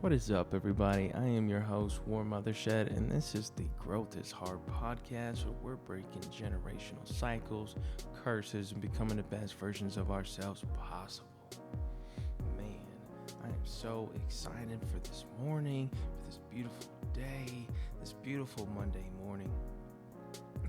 What is up, everybody? I am your host, War Mothershed, and this is the Growth is Hard podcast, where we're breaking generational cycles, curses, and becoming the best versions of ourselves possible. Man, I am so excited for this morning, for this beautiful day, this beautiful Monday morning.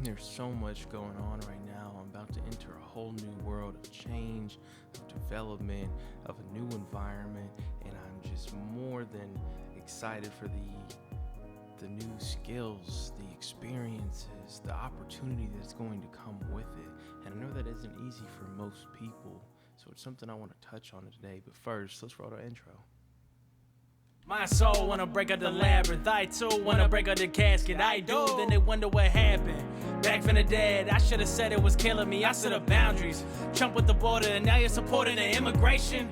There's so much going on right now. I'm about to enter a whole new world of change, of development, of a new environment, and I'm just more than excited for the new skills, the experiences, the opportunity that's going to come with it. And I know that isn't easy for most people, so it's something I want to touch on today. But first, let's roll the intro. My soul wanna break out the labyrinth, I too wanna break out the casket, I do, then they wonder what happened. Back from the dead, I should've said it was killing me, I set up boundaries. Trump with the border, and now you're supporting the immigration.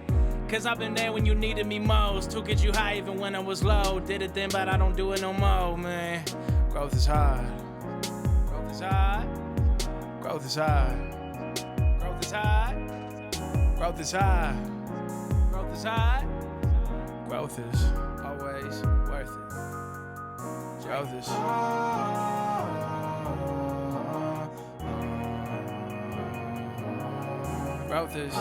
Cause I've been there when you needed me most, to get you high even when I was low. Did it then, but I don't do it no more, man. Growth is hard. Growth is hard. Growth is hard. Growth is hard. Growth is hard. Growth is hard. Growth is always worth it. Growth is Growth is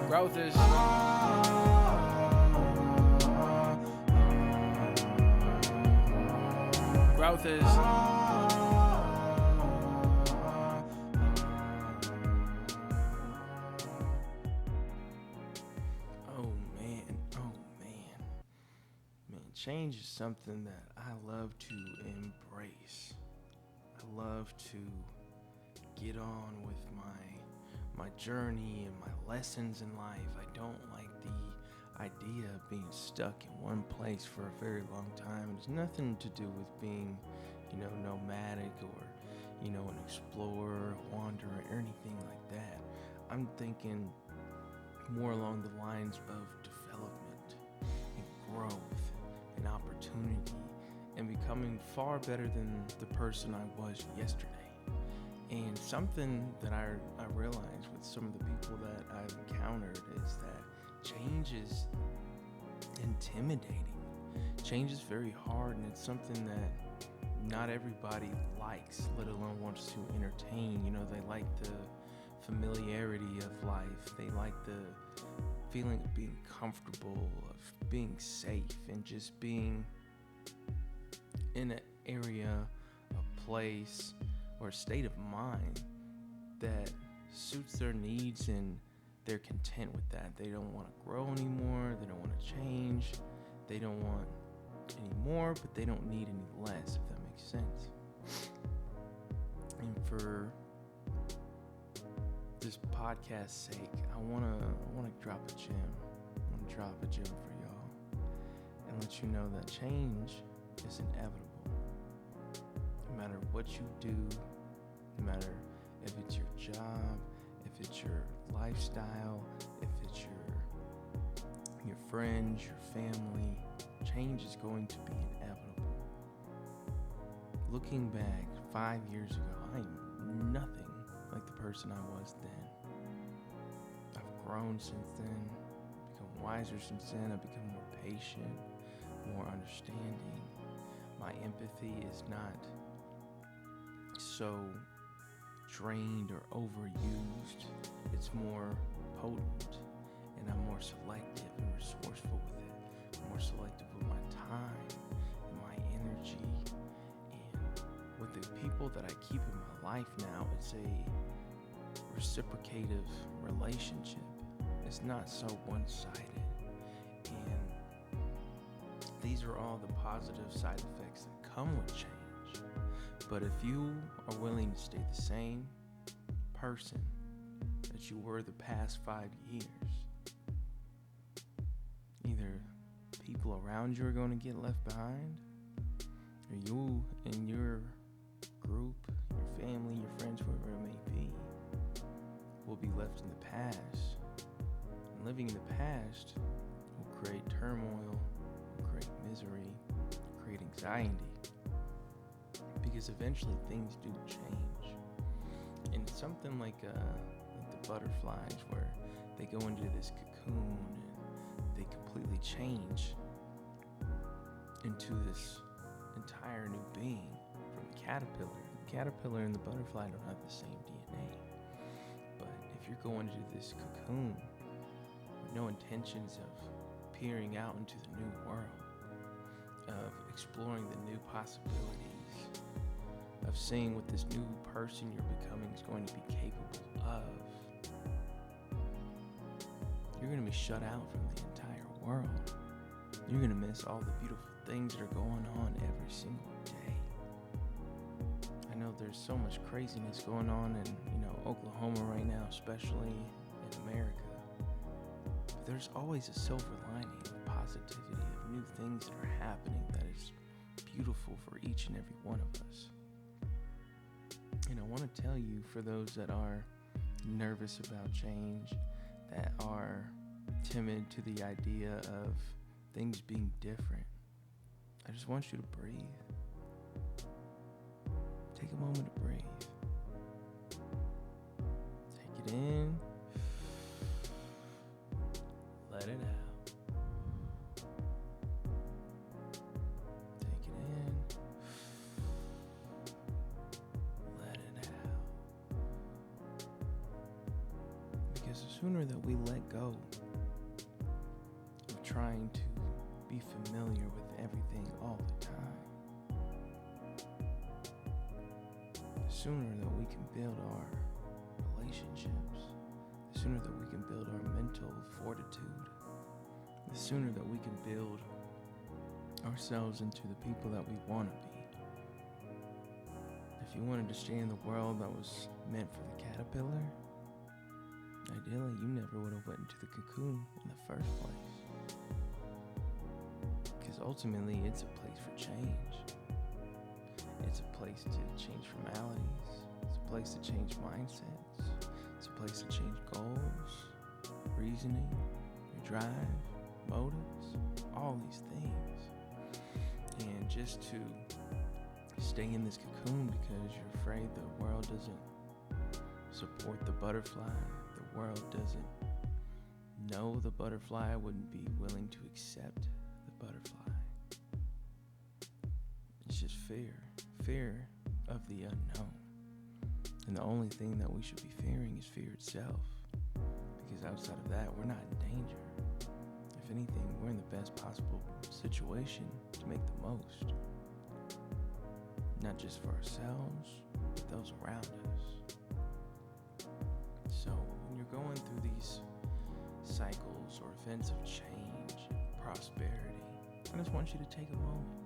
Growth is Growth is Change is something that I love to embrace. I love to get on with my journey and my lessons in life. I don't like the idea of being stuck in one place for a very long time. It's nothing to do with being, nomadic or, an explorer, wanderer, or anything like that. I'm thinking more along the lines of development and growth and opportunity and becoming far better than the person I was yesterday. And something that I realized with some of the people that I've encountered is that change is intimidating. Change is very hard, and it's something that not everybody likes, let alone wants to entertain. They like the familiarity of life. They like the feeling of being comfortable, of being safe, and just being in an area, a place, or a state of mind that suits their needs, and they're content with that. They don't want to grow anymore. They don't want to change. They don't want any more, but they don't need any less, if that makes sense. And for this podcast's sake, I wanna drop a gem. I wanna drop a gem for y'all and let you know that change is inevitable. No matter what you do, no matter if it's your job, if it's your lifestyle, if it's your friends, your family, change is going to be inevitable. Looking back 5 years ago, I am nothing like the person I was then. I've grown since then, become wiser since then. I've become more patient, more understanding. My empathy is not so drained or overused. It's more potent, and I'm more selective and resourceful with it. I'm more selective with my time and my energy. And with the people that I keep in my life now, it's a reciprocative relationship. It's not so one-sided. And these are all the positive side effects that come with change. But if you are willing to stay the same person that you were the past 5 years, either people around you are going to get left behind, or you and your group, your family, your friends, whoever it may be, will be left in the past. And living in the past will create turmoil, will create misery, will create anxiety, because eventually things do change. And something like the butterflies where they go into this cocoon and they completely change into this entire new being from the caterpillar. The caterpillar and the butterfly don't have the same DNA. But if you're going into this cocoon with no intentions of peering out into the new world, of exploring the new possibilities, of seeing what this new person you're becoming is going to be capable of, you're going to be shut out from the entire world. You're going to miss all the beautiful things that are going on every single day. I know there's so much craziness going on in, Oklahoma right now, especially in America. But there's always a silver lining of positivity, of new things that are happening that is beautiful for each and every one of us. And I want to tell you, for those that are nervous about change, that are timid to the idea of things being different, I just want you to breathe. Take a moment to breathe. Take it in. Let it out. Take it in. Let it out. Because the sooner that we let go of trying to be familiar with everything all the time, the sooner that we can build our relationships, the sooner that we can build our mental fortitude, the sooner that we can build ourselves into the people that we want to be. If you wanted to stay in the world that was meant for the caterpillar, ideally you never would have went into the cocoon in the first place. Because ultimately it's a place for change. It's a place to change formalities. It's a place to change mindsets. It's a place to change goals, reasoning, your drive, motives, all these things. And just to stay in this cocoon because you're afraid the world doesn't support the butterfly, the world doesn't know the butterfly, wouldn't be willing to accept the butterfly. It's just fear of the unknown. And the only thing that we should be fearing is fear itself. Because outside of that, we're not in danger. If anything, we're in the best possible situation to make the most. Not just for ourselves, but those around us. So when you're going through these cycles or events of change and prosperity, I just want you to take a moment.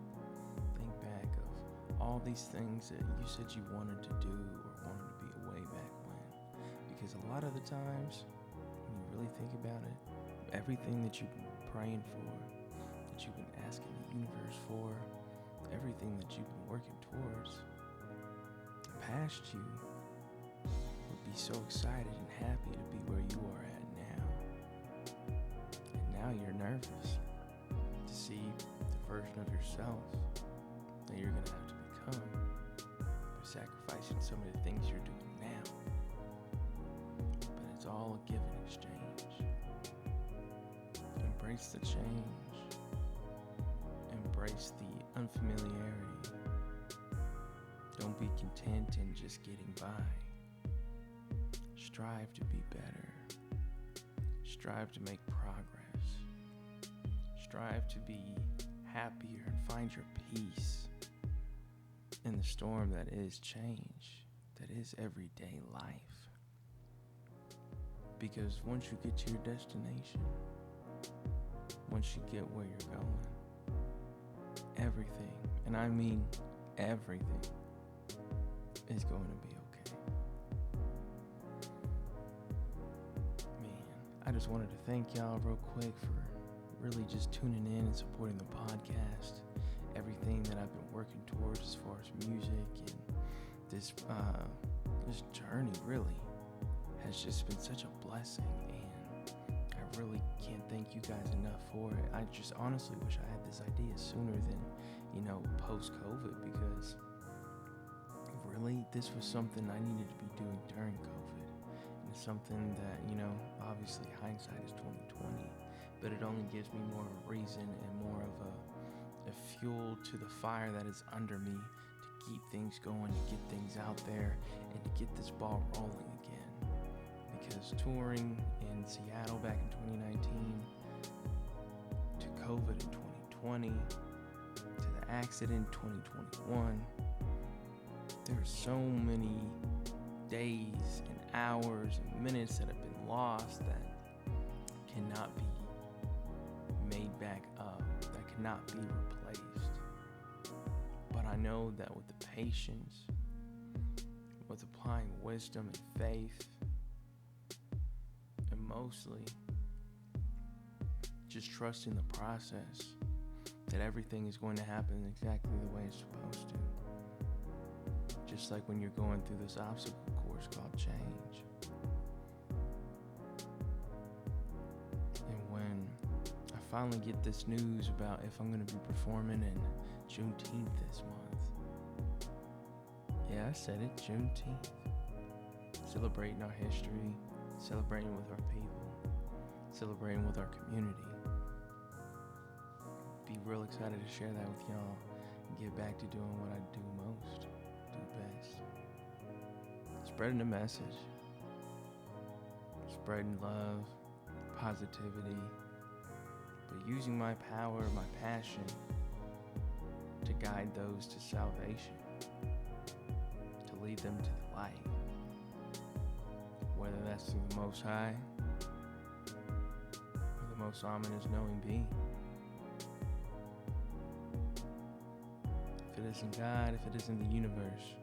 Think back of all these things that you said you wanted to do or wanted to be way back when. Because a lot of the times, when you really think about it, everything that you've been praying for, that you've been asking the universe for, everything that you've been working towards, past you would be so excited and happy to be where you are at now. And now you're nervous to see the version of yourself that you're going to have to become by sacrificing some of the things you're doing now. But it's all a give and exchange. Embrace the change. Embrace the unfamiliarity. Don't be content in just getting by. Strive to be better. Strive to make progress. Strive to be happier and find your peace in the storm that is change, that is everyday life. Because once you get to your destination, once you get where you're going, everything, and I mean everything, is going to be okay. Man, I just wanted to thank y'all real quick for really just tuning in and supporting the podcast. Everything that I've been working towards as far as music and this journey really has just been such a blessing, and I really can't thank you guys enough for it. I just honestly wish I had this idea sooner than, post-COVID, because really this was something I needed to be doing during COVID. And is something that, obviously hindsight is 2020, but it only gives me more of a reason and more of a fuel to the fire that is under me to keep things going, to get things out there, and to get this ball rolling again. Because touring in Seattle back in 2019, to COVID in 2020, to the accident in 2021, there are so many days and hours and minutes that have been lost that cannot be made back up, that cannot be replaced. But I know that with the patience, with applying wisdom and faith, and mostly just trusting the process, that everything is going to happen exactly the way it's supposed to. Just like when you're going through this obstacle course called change. And when I finally get this news about if I'm going to be performing in Juneteenth this month. Yeah, I said it, Juneteenth. Celebrating our history, celebrating with our people, celebrating with our community. Be real excited to share that with y'all and get back to doing what I do most, do best. Spreading the message, spreading love, positivity, but using my power, my passion to guide those to salvation, to lead them to the light, whether that's through the Most High or the most ominous knowing being. If it isn't God, if it isn't the universe,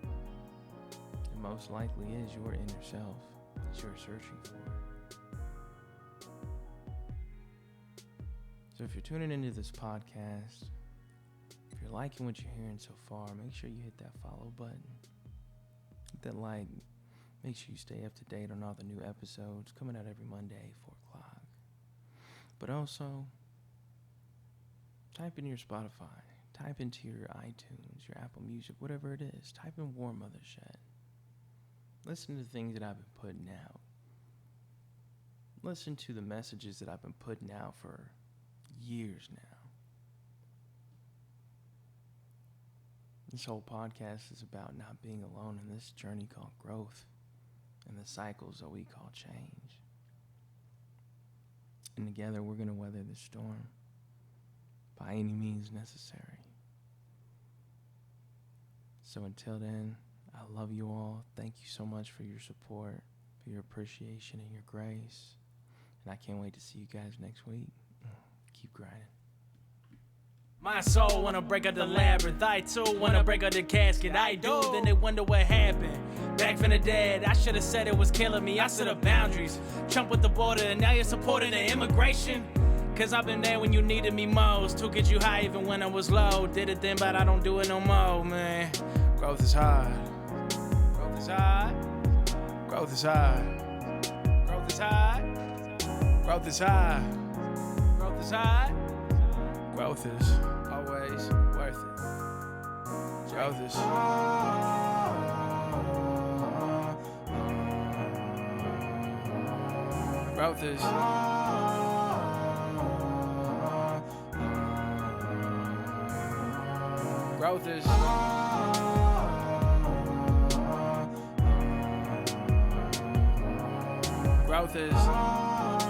it most likely is your inner self that you're searching for. So if you're tuning into this podcast, if you're liking what you're hearing so far, make sure you hit that follow button, hit that like, make sure you stay up to date on all the new episodes coming out every Monday, 4 o'clock. But also, type in your Spotify. Type into your iTunes, your Apple Music, whatever it is. Type in War Mother Shed. Listen to the things that I've been putting out. Listen to the messages that I've been putting out for years now. This whole podcast is about not being alone in this journey called growth and the cycles that we call change. And together we're going to weather this storm by any means necessary. So until then, I love you all. Thank you so much for your support, for your appreciation and your grace. And I can't wait to see you guys next week. Keep grinding. My soul wanna break out the labyrinth. I too wanna break out the casket. I do, then they wonder what happened. Back from the dead, I should've said it was killing me. I set up boundaries, jump with the border, and now you're supporting the immigration. Cause I've been there when you needed me most. To get you high even when I was low. Did it then, but I don't do it no more, man. Growth is hard. Growth is hard. Growth is hard. Growth is hard. Growth is hard. Growth is hard. Growth is always worth it. Growth is growth is growth is growth is